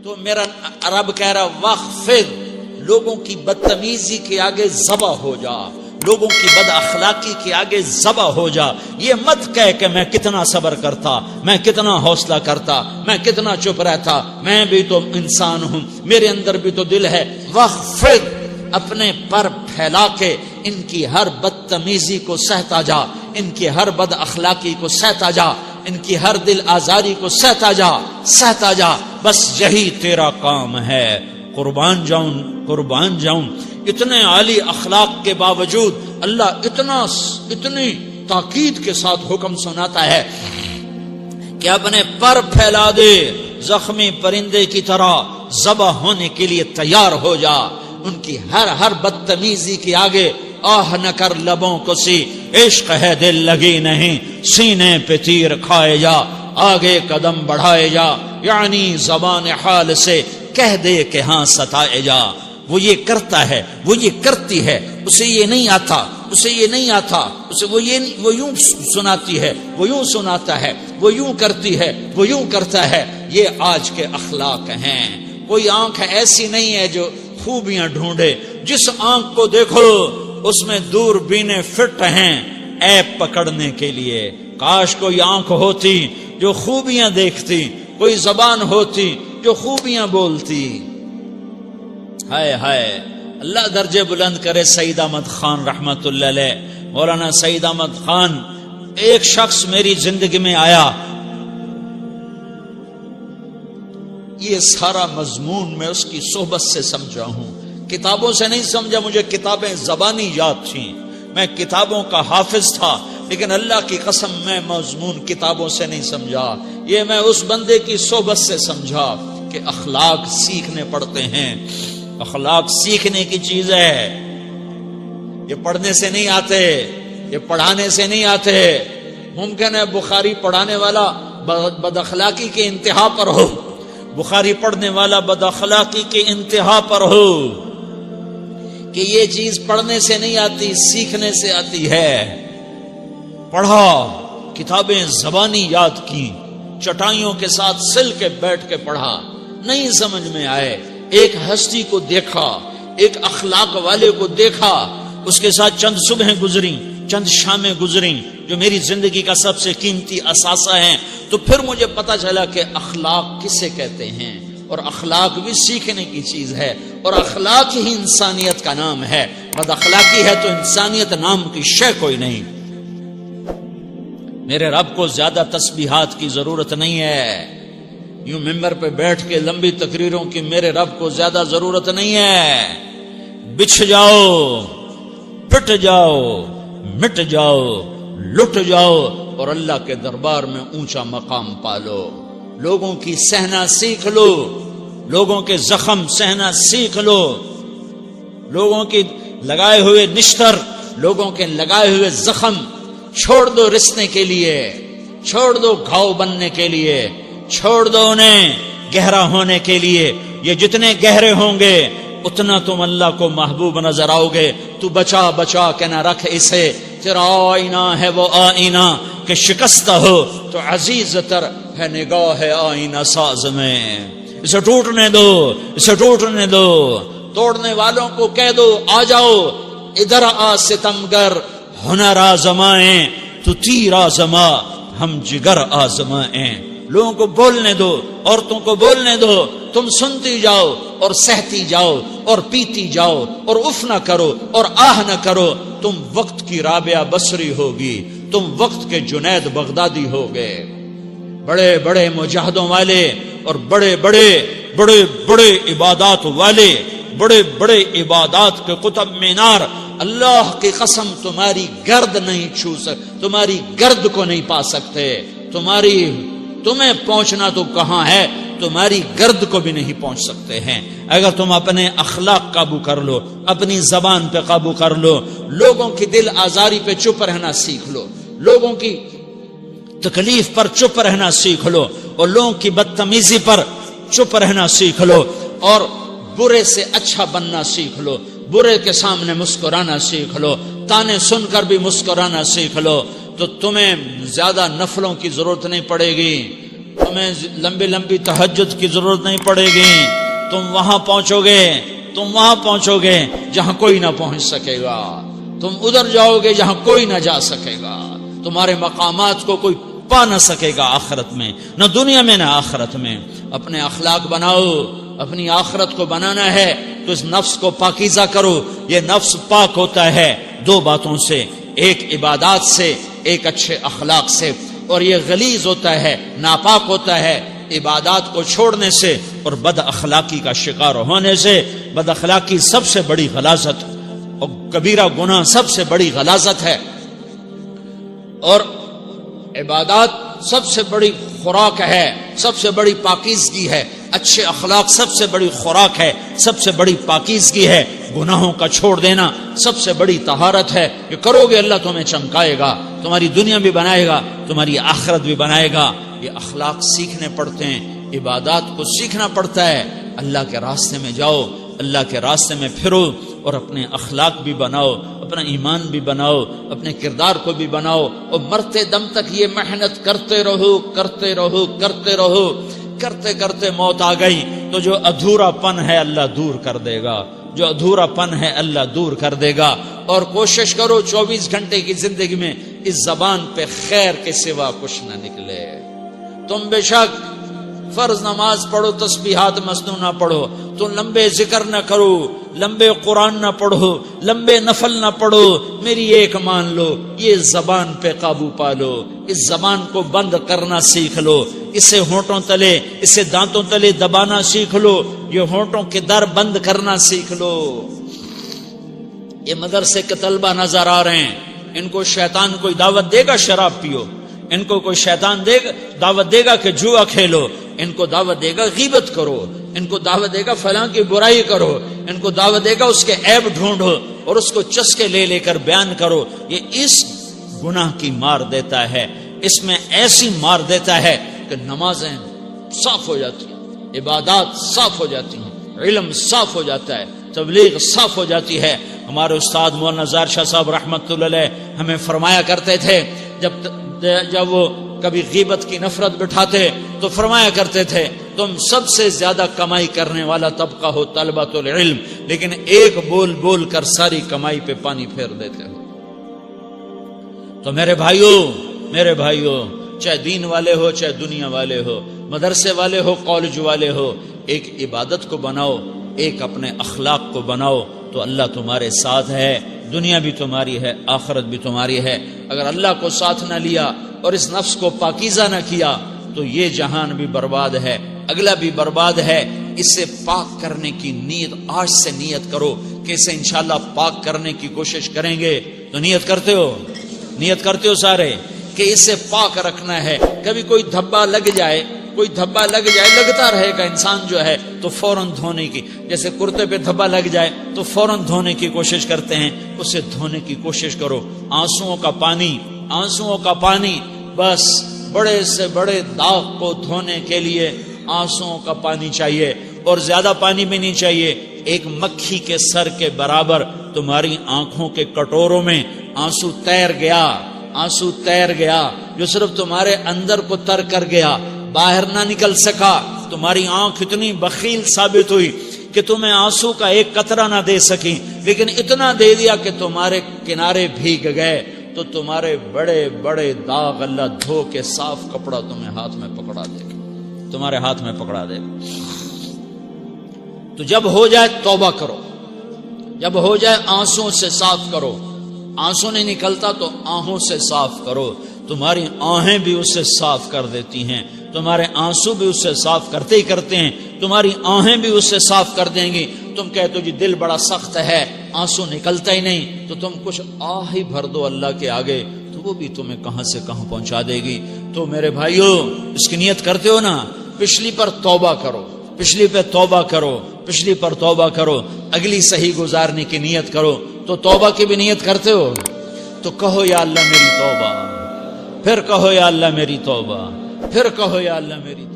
تو میرا رب کہہ رہا وخفض، لوگوں کی بدتمیزی کے آگے ذبح ہو جا، لوگوں کی بد اخلاقی کے آگے ذبح ہو جا. یہ مت کہہ کہ میں کتنا صبر کرتا، میں کتنا حوصلہ کرتا، میں کتنا چپ رہتا، میں بھی تو انسان ہوں، میرے اندر بھی تو دل ہے. وخفض، اپنے پر پھیلا کے ان کی ہر بدتمیزی کو سہتا جا، ان کی ہر بد اخلاقی کو سہتا جا، ان کی ہر دل آزاری کو سہتا جا، سہتا جا. بس یہی تیرا کام ہے. قربان جاؤں اتنے عالی اخلاق کے باوجود اللہ اتنی تاکید کے ساتھ حکم سناتا ہے کہ اپنے پر پھیلا دے، زخمی پرندے کی طرح ذبح ہونے کے لیے تیار ہو جا. ان کی ہر بدتمیزی کے آگے آہ نہ کر لبوں کو سی، عشق ہے دل لگی نہیں، سینے پہ تیر کھائے جا، آگے قدم بڑھائے جا. یعنی زبان حال سے کہہ دے کہ ہاں ستائے جا. وہ یہ کرتا ہے، وہ یہ کرتی ہے، اسے یہ نہیں آتا، اسے یہ نہیں آتا، اسے وہ یوں سناتی ہے، وہ یوں سناتا ہے، وہ یوں کرتی ہے، وہ یوں کرتا ہے. یہ آج کے اخلاق ہیں. کوئی آنکھ ایسی نہیں ہے جو خوبیاں ڈھونڈے. جس آنکھ کو دیکھو اس میں دوربینیں فٹ ہیں عیب پکڑنے کے لیے. کاش کوئی آنکھ ہوتی جو خوبیاں دیکھتی، کوئی زبان ہوتی جو خوبیاں بولتی. ہائے ہائے، اللہ درجے بلند کرے. سعید احمد خان رحمت اللہ علیہ، مولانا سعید احمد خان، ایک شخص میری زندگی میں آیا. یہ سارا مضمون میں اس کی صحبت سے سمجھا ہوں، کتابوں سے نہیں سمجھا. مجھے کتابیں زبانی یاد تھیں، میں کتابوں کا حافظ تھا، لیکن اللہ کی قسم میں مضمون کتابوں سے نہیں سمجھا. یہ میں اس بندے کی صحبت سے سمجھا کہ اخلاق سیکھنے پڑتے ہیں. اخلاق سیکھنے کی چیز ہے، یہ پڑھنے سے نہیں آتے، یہ پڑھانے سے نہیں آتے. ممکن ہے بخاری پڑھانے والا بد اخلاقی کے انتہا پر ہو، بخاری پڑھنے والا بد اخلاقی کے انتہا پر ہو، کہ یہ چیز پڑھنے سے نہیں آتی، سیکھنے سے آتی ہے. پڑھا، کتابیں زبانی یاد کی، چٹائیوں کے ساتھ سل کے بیٹھ کے پڑھا. نہیں سمجھ میں آئے، ایک ہستی کو دیکھا، ایک اخلاق والے کو دیکھا، اس کے ساتھ چند صبحیں گزری، چند شامیں گزری جو میری زندگی کا سب سے قیمتی اثاثہ ہیں. تو پھر مجھے پتا چلا کہ اخلاق کسے کہتے ہیں، اور اخلاق بھی سیکھنے کی چیز ہے، اور اخلاق ہی انسانیت کا نام ہے. بد اخلاقی ہے تو انسانیت نام کی شے کوئی نہیں. میرے رب کو زیادہ تسبیحات کی ضرورت نہیں ہے. یوں ممبر پہ بیٹھ کے لمبی تقریروں کی میرے رب کو زیادہ ضرورت نہیں ہے. بچھ جاؤ، پٹ جاؤ، مٹ جاؤ، لٹ جاؤ، اور اللہ کے دربار میں اونچا مقام پالو. لوگوں کی سہنا سیکھ لو، لوگوں کے زخم سہنا سیکھ لو، لوگوں کی لگائے ہوئے نشتر، لوگوں کے لگائے ہوئے زخم چھوڑ دو رسنے کے لیے، چھوڑ دو گھاؤ بننے کے لیے، چھوڑ دو انہیں گہرا ہونے کے لیے. یہ جتنے گہرے ہوں گے اتنا تم اللہ کو محبوب نظر آؤ گے. تو بچا بچا کے نہ رکھ اسے، تیرا آئینہ ہے وہ آئینہ کہ شکستہ ہو تو عزیز تر ہے نگاہ آئینہ ساز میں. اسے ٹوٹنے دو، اسے ٹوٹنے دو. توڑنے والوں کو کہہ دو آ جاؤ ادھر آ ستمگر، ہنر آزمائیں تو تیر آزما، ہم جگر آزمائیں. لوگوں کو بولنے دو، عورتوں کو بولنے دو. تم سنتی جاؤ اور سہتی جاؤ اور پیتی جاؤ اور اف نہ کرو اور آہ نہ کرو. تم وقت کی رابعہ بصری ہوگی، تم وقت کے جنید بغدادی ہوگے. بڑے بڑے مجاہدوں والے اور بڑے بڑے بڑے بڑے عبادات والے، بڑے بڑے عبادات کے قطب مینار، اللہ کی قسم تمہاری گرد نہیں چھو سکتے، تمہاری گرد کو نہیں پا سکتے. تمہیں پہنچنا تو کہاں ہے، تمہاری گرد کو بھی نہیں پہنچ سکتے ہیں. اگر تم اپنے اخلاق قابو کر لو، اپنی زبان پہ قابو کر لو، لوگوں کی دل آزاری پہ چپ رہنا سیکھ لو، لوگوں کی تکلیف پر چپ رہنا سیکھ لو، اور لوگوں کی بدتمیزی پر چپ رہنا سیکھ لو، اور برے سے اچھا بننا سیکھ لو، برے کے سامنے مسکرانا سیکھ لو، تانے سن کر بھی مسکرانا سیکھ لو، تو تمہیں زیادہ نفلوں کی ضرورت نہیں پڑے گی. تمہیں لمبی لمبی تہجد کی ضرورت نہیں پڑے گی. تم وہاں پہنچو گے جہاں کوئی نہ پہنچ سکے گا. تم ادھر جاؤ گے جہاں کوئی نہ جا سکے گا. تمہارے مقامات کو کوئی پا نہ سکے گا آخرت میں، نہ دنیا میں نہ آخرت میں. اپنے اخلاق بناؤ. اپنی آخرت کو بنانا ہے تو اس نفس کو پاکیزہ کرو. یہ نفس پاک ہوتا ہے دو باتوں سے، ایک عبادات سے، ایک اچھے اخلاق سے. اور یہ غلیظ ہوتا ہے، ناپاک ہوتا ہے عبادات کو چھوڑنے سے اور بد اخلاقی کا شکار ہونے سے. بد اخلاقی سب سے بڑی غلاظت اور کبیرہ گناہ سب سے بڑی غلاظت ہے، اور عبادات سب سے بڑی خوراک ہے، سب سے بڑی پاکیزگی ہے. اچھے اخلاق سب سے بڑی خوراک ہے، سب سے بڑی پاکیزگی ہے. گناہوں کا چھوڑ دینا سب سے بڑی طہارت ہے. یہ کرو گے اللہ تمہیں چمکائے گا، تمہاری دنیا بھی بنائے گا، تمہاری آخرت بھی بنائے گا. یہ اخلاق سیکھنے پڑتے ہیں، عبادات کو سیکھنا پڑتا ہے. اللہ کے راستے میں جاؤ، اللہ کے راستے میں پھرو، اور اپنے اخلاق بھی بناؤ، اپنا ایمان بھی بناؤ، اپنے کردار کو بھی بناؤ. اور مرتے دم تک یہ محنت کرتے رہو. کرتے کرتے موت آ گئی تو جو ادھورا پن ہے اللہ دور کر دے گا. جو ادھورا پن ہے اللہ دور کر دے گا. اور کوشش کرو 24 گھنٹے کی زندگی میں اس زبان پہ خیر کے سوا کچھ نہ نکلے. تم بے شک فرض نماز پڑھو، تسبیحات مسنون نہ پڑھو، تو لمبے ذکر نہ کرو، لمبے قرآن نہ پڑھو، لمبے نفل نہ پڑھو. میری ایک مان لو، یہ زبان پہ قابو پالو. اس زبان کو بند کرنا سیکھ لو. اسے ہونٹوں تلے، اسے دانتوں تلے دبانا سیکھ لو. یہ ہونٹوں کے در بند کرنا سیکھ لو. یہ مدرسے کے طلبہ نظر آ رہے ہیں، ان کو شیطان کوئی دعوت دے گا شراب پیو، ان کو کوئی شیطان دعوت دے گا کہ جوا کھیلو، ان کو دعوت دے گا غیبت کرو، ان کو دعوت دے گا فلاں کی برائی کرو، ان کو دعوت دے گا اس کے عیب ڈھونڈو اور اس کو چسکے لے کر بیان کرو. یہ اس گناہ کی مار دیتا ہے، اس میں ایسی مار دیتا ہے کہ نمازیں صاف ہو جاتی ہیں، عبادات صاف ہو جاتی ہیں، علم صاف ہو جاتا ہے، تبلیغ صاف ہو جاتی ہے. ہمارے استاد مولانا زار شاہ صاحب رحمت اللہ علیہ ہمیں فرمایا کرتے تھے، جب وہ کبھی غیبت کی نفرت بٹھاتے تو فرمایا کرتے تھے تم سب سے زیادہ کمائی کرنے والا طبقہ ہو طلبۃ العلم، لیکن ایک بول بول کر ساری کمائی پہ پانی پھیر دیتے ہو. تو میرے بھائیوں چاہے دین والے ہو، چاہے دنیا والے ہو، مدرسے والے ہو، کالج والے ہو، ایک عبادت کو بناؤ، ایک اپنے اخلاق کو بناؤ تو اللہ تمہارے ساتھ ہے. دنیا بھی تمہاری ہے، آخرت بھی تمہاری ہے. اگر اللہ کو ساتھ نہ لیا اور اس نفس کو پاکیزہ نہ کیا تو یہ جہان بھی برباد ہے، اگلا بھی برباد ہے. اسے پاک کرنے کی نیت آج سے نیت کرو کہ اسے انشاءاللہ پاک کرنے کی کوشش کریں گے. تو نیت کرتے ہو سارے کہ اسے پاک رکھنا ہے. کبھی کوئی دھبا لگ جائے لگتا رہے گا انسان جو ہے تو فوراً دھونے کی، جیسے کرتے پہ دھبا لگ جائے تو فوراً دھونے کی کوشش کرتے ہیں، اسے دھونے کی کوشش کرو. آنسوؤں کا پانی بس بڑے سے بڑے داغ کو دھونے کے لیے آنسوؤں کا پانی چاہیے، اور زیادہ پانی بھی نہیں چاہیے. ایک مکھی کے سر کے برابر تمہاری آنکھوں کے کٹوروں میں آنسو تیر گیا جو صرف تمہارے اندر کو تر کر گیا، باہر نہ نکل سکا. تمہاری آنکھ اتنی بخیل ثابت ہوئی کہ تمہیں آنسو کا ایک قطرہ نہ دے سکی، لیکن اتنا دے دیا کہ تمہارے کنارے بھیگ گئے. تو تمہارے بڑے بڑے داغ اللہ دھو کے صاف کپڑا تمہیں ہاتھ میں پکڑا دے گا، تمہارے ہاتھ میں پکڑا دے گا. تو جب ہو جائے توبہ کرو، جب ہو جائے آنسوں سے صاف کرو. آنسو نہیں نکلتا تو آہوں سے صاف کرو. تمہاری آہیں بھی اس سے صاف کر دیتی ہیں، تمہارے آنسو بھی اس سے صاف کرتے ہی کرتے ہیں، تمہاری آہیں بھی اس سے صاف کر دیں گی. تم کہتے ہو جی دل بڑا سخت ہے، آنسو نکلتا ہی نہیں، تو تم کچھ آہ ہی بھر دو اللہ کے آگے، تو وہ بھی تمہیں کہاں سے کہاں پہنچا دے گی. تو میرے بھائیو اس کی نیت کرتے ہو نا، پچھلی پر توبہ کرو، پچھلی پہ توبہ کرو، پچھلی پر توبہ کرو، اگلی صحیح گزارنے کی نیت کرو. تو توبہ کی بھی نیت کرتے ہو تو کہو یا اللہ میری توبہ، پھر کہو یا اللہ میری توبہ، پھر کہو یا اللہ میری توبہ.